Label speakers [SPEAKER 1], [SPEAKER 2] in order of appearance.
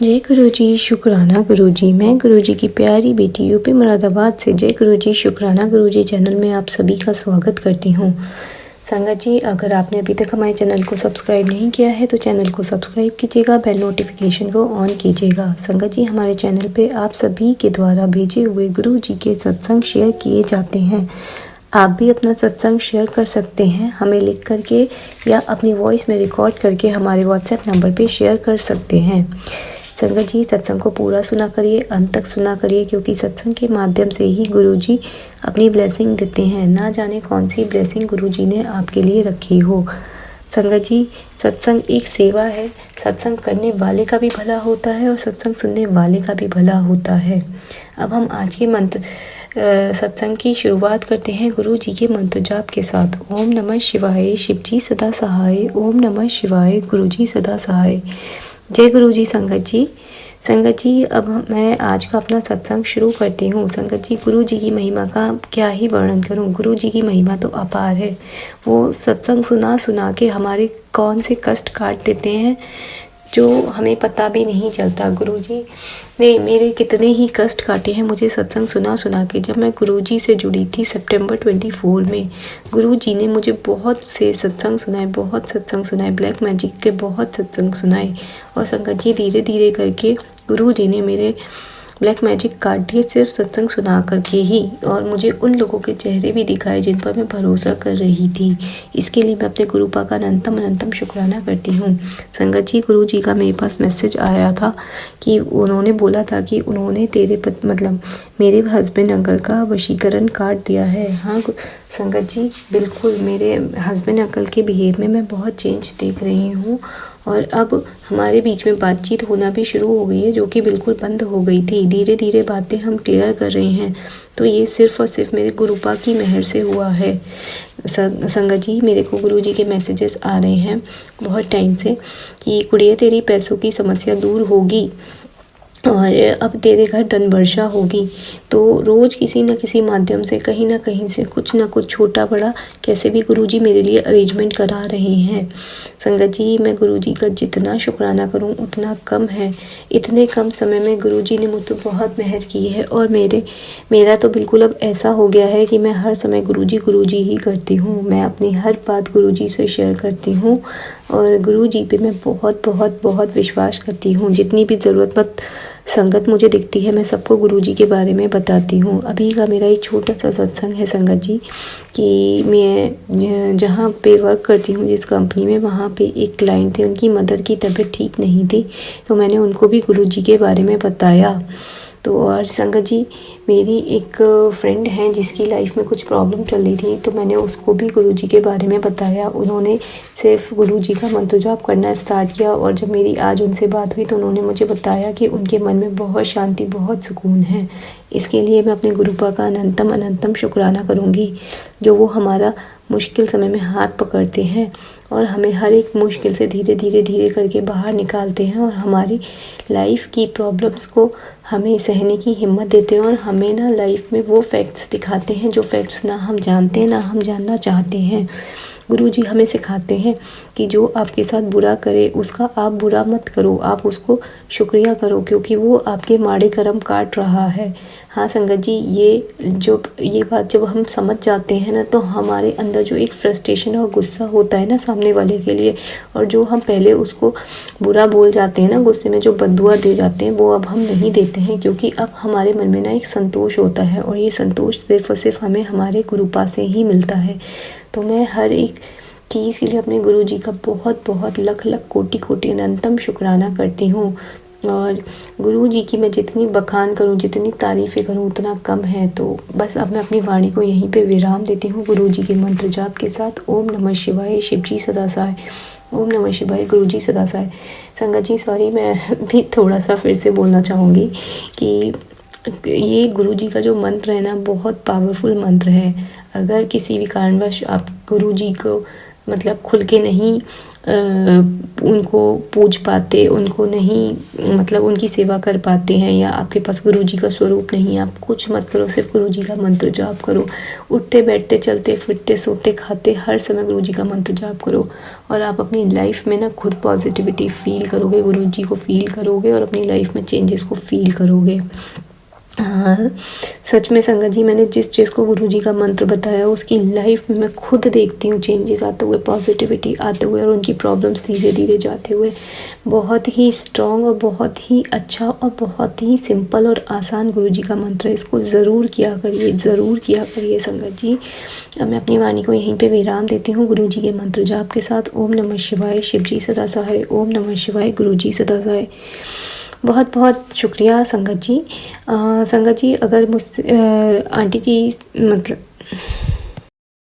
[SPEAKER 1] जय गुरुजी, शुक्राना गुरुजी। मैं गुरुजी की प्यारी बेटी यूपी मुरादाबाद से जय गुरुजी शुक्राना गुरुजी चैनल में आप सभी का स्वागत करती हूँ। संगत जी, अगर आपने अभी तक हमारे चैनल को सब्सक्राइब नहीं किया है तो चैनल को सब्सक्राइब कीजिएगा, बेल नोटिफिकेशन को ऑन कीजिएगा। संगत जी, हमारे चैनल पे आप सभी के द्वारा भेजे हुए गुरुजी के सत्संग शेयर किए जाते हैं। आप भी अपना सत्संग शेयर कर सकते हैं, हमें लिख करके या अपनी वॉइस में रिकॉर्ड करके हमारे व्हाट्सएप नंबर पे शेयर कर सकते हैं। संगत जी, सत्संग को पूरा सुना करिए, अंत तक सुना करिए, क्योंकि सत्संग के माध्यम से ही गुरुजी अपनी ब्लेसिंग देते हैं। ना जाने कौन सी ब्लेसिंग गुरुजी ने आपके लिए रखी हो। संगत जी, सत्संग एक सेवा है। सत्संग करने वाले का भी भला होता है और सत्संग सुनने वाले का भी भला होता है। अब हम आज के मंत्र सत्संग की शुरुआत करते हैं गुरु जी के मंत्र जाप के साथ। ओम नमः शिवाय, शिव जी सदा सहाय। ओम नमः शिवाय, गुरु जी सदा सहाय। जय गुरु जी। संगत जी, अब मैं आज का अपना सत्संग शुरू करती हूँ। संगत जी, गुरु जी की महिमा का क्या ही वर्णन करूँ। गुरु जी की महिमा तो अपार है। वो सत्संग सुना सुना के हमारे कौन से कष्ट काट देते हैं जो हमें पता भी नहीं चलता। गुरुजी ने मेरे कितने ही कष्ट काटे हैं मुझे सत्संग सुना सुना के। जब मैं गुरुजी से जुड़ी थी सितंबर 24 में, गुरुजी ने मुझे बहुत से सत्संग सुनाए, ब्लैक मैजिक के बहुत सत्संग सुनाए। और संगत जी, धीरे धीरे करके गुरुजी ने मेरे ब्लैक मैजिक काट दिए सिर्फ सत्संग सुना करके ही, और मुझे उन लोगों के चेहरे भी दिखाए जिन पर मैं भरोसा कर रही थी। इसके लिए मैं अपने गुरुपा का अनंतम शुक्राना करती हूँ। संगत जी, गुरु जी का मेरे पास मैसेज आया था कि उन्होंने बोला था कि उन्होंने मेरे हस्बैंड अंकल का वशीकरण काट दिया है। हाँ संगत जी, बिल्कुल मेरे हस्बैंड अंकल के बिहेव में मैं बहुत चेंज देख रही हूँ, और अब हमारे बीच में बातचीत होना भी शुरू हो गई है, जो कि बिल्कुल बंद हो गई थी। धीरे धीरे बातें हम क्लियर कर रहे हैं। तो ये सिर्फ और सिर्फ मेरे गुरुपा की मेहर से हुआ है। संगत जी, मेरे को गुरु जी के मैसेजेस आ रहे हैं बहुत टाइम से कि कुड़िए तेरी पैसों की समस्या दूर होगी और अब तेरे घर धन वर्षा होगी। तो रोज़ किसी न किसी माध्यम से कहीं ना कहीं से कुछ ना कुछ छोटा बड़ा कैसे भी गुरुजी मेरे लिए अरेंजमेंट करा रहे हैं। संगत जी, मैं गुरुजी का जितना शुक्राना करूं उतना कम है। इतने कम समय में गुरुजी ने मुझ पर बहुत मेहर की है, और मेरा तो बिल्कुल अब ऐसा हो गया है कि मैं हर समय गुरुजी ही करती हूँ। मैं अपनी हर बात गुरुजी से शेयर करती हूँ, और गुरुजी पे मैं बहुत विश्वास करती हूँ। जितनी भी ज़रूरतमंद संगत मुझे दिखती है, मैं सबको गुरुजी के बारे में बताती हूँ। अभी का मेरा एक छोटा सा सत्संग है संगत जी, कि मैं जहाँ पे वर्क करती हूँ, जिस कंपनी में, वहाँ पे एक क्लाइंट थे, उनकी मदर की तबीयत ठीक नहीं थी, तो मैंने उनको भी गुरुजी के बारे में बताया। तो और संगत जी, मेरी एक फ्रेंड है जिसकी लाइफ में कुछ प्रॉब्लम चल रही थी, तो मैंने उसको भी गुरुजी के बारे में बताया। उन्होंने सिर्फ गुरुजी का मंत्र जाप करना स्टार्ट किया, और जब मेरी आज उनसे बात हुई तो उन्होंने मुझे बताया कि उनके मन में बहुत शांति, बहुत सुकून है। इसके लिए मैं अपने गुरुपा का अनंतम शुक्राना करूँगी, जो वो हमारा मुश्किल समय में हाथ पकड़ते हैं और हमें हर एक मुश्किल से धीरे करके बाहर निकालते हैं, और हमारी लाइफ की प्रॉब्लम्स को हमें सहने की हिम्मत देते हैं, और हमें ना लाइफ में वो फैक्ट्स दिखाते हैं जो फैक्ट्स ना हम जानते हैं, ना हम जानना चाहते हैं। गुरुजी हमें सिखाते हैं कि जो आपके साथ बुरा करे उसका आप बुरा मत करो, आप उसको शुक्रिया करो, क्योंकि वो आपके माड़े कर्म काट रहा है। हाँ संगत जी, ये बात जब हम समझ जाते हैं ना, तो हमारे अंदर जो एक फ्रस्ट्रेशन और गुस्सा होता है ना सामने वाले के लिए, और जो हम पहले उसको बुरा बोल जाते हैं ना, गुस्से में जो बद्दुआ दे जाते हैं, वो अब हम नहीं देते हैं, क्योंकि अब हमारे मन में ना एक संतोष होता है, और ये संतोष सिर्फ और सिर्फ हमें हमारे गुरुपा से ही मिलता है। तो मैं हर एक चीज़ के लिए अपने गुरुजी का बहुत लख कोटि अनंतम शुक्राना करती हूँ। और गुरु जी की मैं जितनी बखान करूं, जितनी तारीफ़ें करूं, उतना कम है। तो बस अब मैं अपनी वाणी को यहीं पे विराम देती हूँ गुरु जी के मंत्र जाप के साथ। ओम नमः शिवाय, शिव जी सदा सहाय। ओम नमः शिवाय, गुरु जी सदा सहाय। संगत जी, सॉरी, मैं भी थोड़ा सा फिर से बोलना चाहूँगी कि ये गुरु जी का जो मंत्र है ना, बहुत पावरफुल मंत्र है। अगर किसी भी कारणवश आप गुरु जी को मतलब खुल के नहीं उनको पूज पाते, उनको नहीं मतलब उनकी सेवा कर पाते हैं, या आपके पास गुरुजी का स्वरूप नहीं है, आप कुछ मत करो, सिर्फ गुरुजी का मंत्र जाप करो। उठते बैठते चलते फिरते सोते खाते हर समय गुरुजी का मंत्र जाप करो, और आप अपनी लाइफ में ना खुद पॉजिटिविटी फील करोगे, गुरुजी को फील करोगे, और अपनी लाइफ में चेंजेस को फील करोगे। हाँ, सच में संगत जी, मैंने जिस चीज़ को गुरुजी का मंत्र बताया उसकी लाइफ में मैं खुद देखती हूँ चेंजेस आते हुए, पॉजिटिविटी आते हुए, और उनकी प्रॉब्लम्स धीरे धीरे जाते हुए। बहुत ही स्ट्रॉन्ग और बहुत ही अच्छा और बहुत ही सिंपल और आसान गुरुजी का मंत्र है। इसको ज़रूर किया करिए, ज़रूर किया करिए संगत जी। अब मैं अपनी वाणी को यहीं पे विराम देती हूँ गुरुजी के मंत्र जाप के साथ। ओम नमः शिवाय, शिवजी सदा सहाय। ओम नमः शिवाय, गुरुजी सदा सहाय। बहुत बहुत शुक्रिया संगत जी। संगत जी, अगर मुझसे आंटी जी मतलब